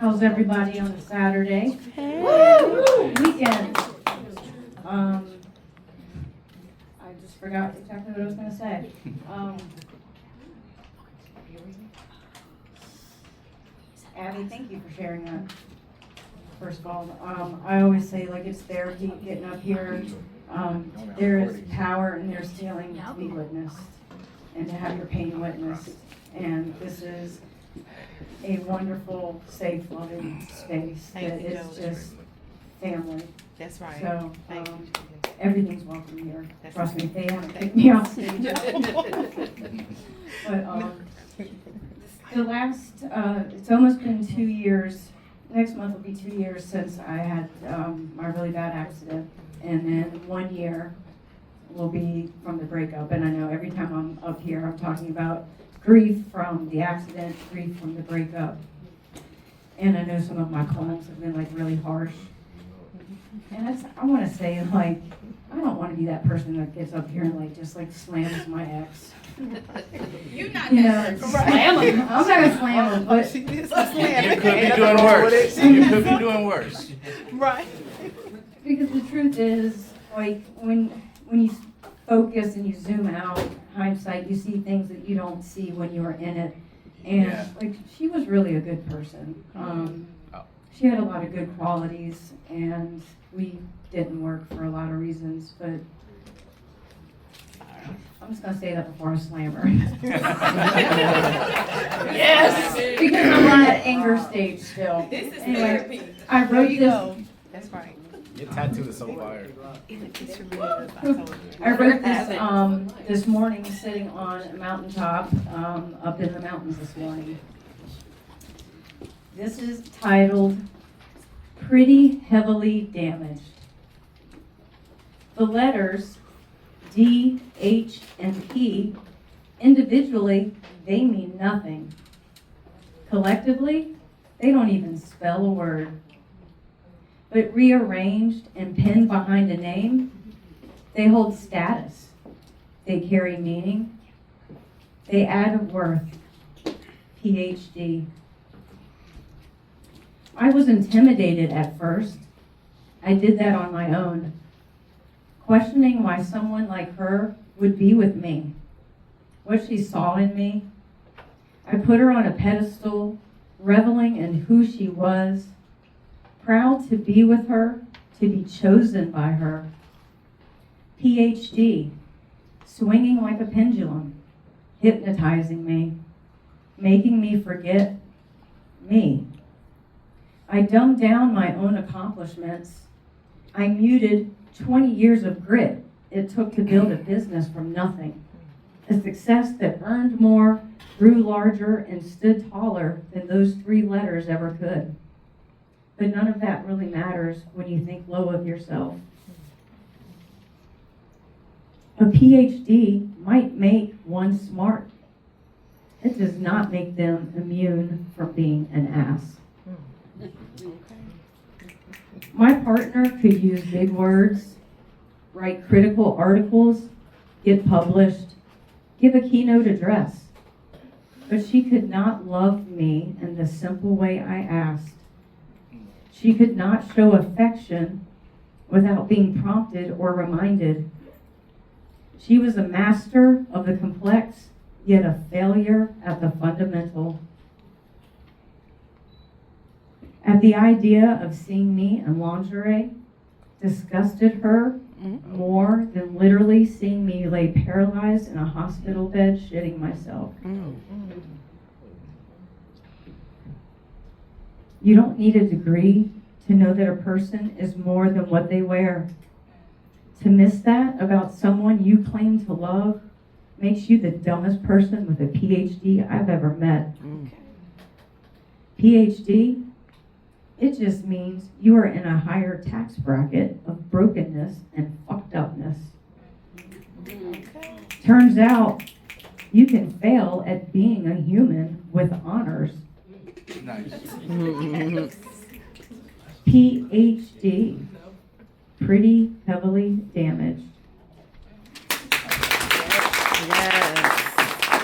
How's everybody on a Saturday? Hey. Weekend. I just forgot exactly what I was going to say. Abby, thank you for sharing that. First of all, I always say, like, it's therapy getting up here. There is power and there's healing to be witnessed and to have your pain witnessed. And this is a wonderful, safe, loving space that is just family. That's right. So everything's welcome here. Trust me, they haven't kicked me off stage. But the last, it's almost been 2 years. Next month will be 2 years since I had my really bad accident. And then 1 year will be from the breakup. And I know every time I'm up here, I'm talking about grief from the accident, grief from the breakup. And I know some of my poems have been like really harsh. And I want to say, like, I don't want to be that person that gets up here and like just like slams my ex. You're not slam him. I'm not gonna slam him, but You could be doing worse. You could be doing worse. Right. because the truth is, like, when you focus and you zoom out, hindsight, you see things that you don't see when you were in it. And Yeah. like, she was really a good person. She had a lot of good qualities, and we didn't work for a lot of reasons, but I'm just gonna say that before I slam her. Yes. Because I'm on that anger stage still. This is Anyway, therapy. I There wrote you this. go. That's right. Your tattoo is so fire. It's really good. I told you. I wrote this this morning, sitting on a mountaintop up in the mountains this morning. This is titled "Pretty Heavily Damaged." The letters D, H, and P, individually, they mean nothing. Collectively, they don't even spell a word. But rearranged and pinned behind a name, they hold status. They carry meaning. They add worth. PhD. I was intimidated at first. I did that on my own, questioning why someone like her would be with me, what she saw in me. I put her on a pedestal, reveling in who she was, proud to be with her, to be chosen by her. PhD, swinging like a pendulum, hypnotizing me, making me forget me. I dumbed down my own accomplishments. I muted 20 years of grit it took to build a business from nothing. A success that earned more, grew larger, and stood taller than those 3 letters ever could. But none of that really matters when you think low of yourself. A PhD might make one smart. It does not make them immune from being an ass. My partner could use big words, write critical articles, get published, give a keynote address. But she could not love me in the simple way I asked. She could not show affection without being prompted or reminded. She was a master of the complex, yet a failure at the fundamental. At the idea of seeing me in lingerie disgusted her more than literally seeing me lay paralyzed in a hospital bed shitting myself. You don't need a degree to know that a person is more than what they wear. To miss that about someone you claim to love makes you the dumbest person with a PhD I've ever met. PhD, it just means you are in a higher tax bracket of brokenness and fucked upness. Turns out you can fail at being a human with honors. Nice. PhD, pretty heavily damaged. Yes.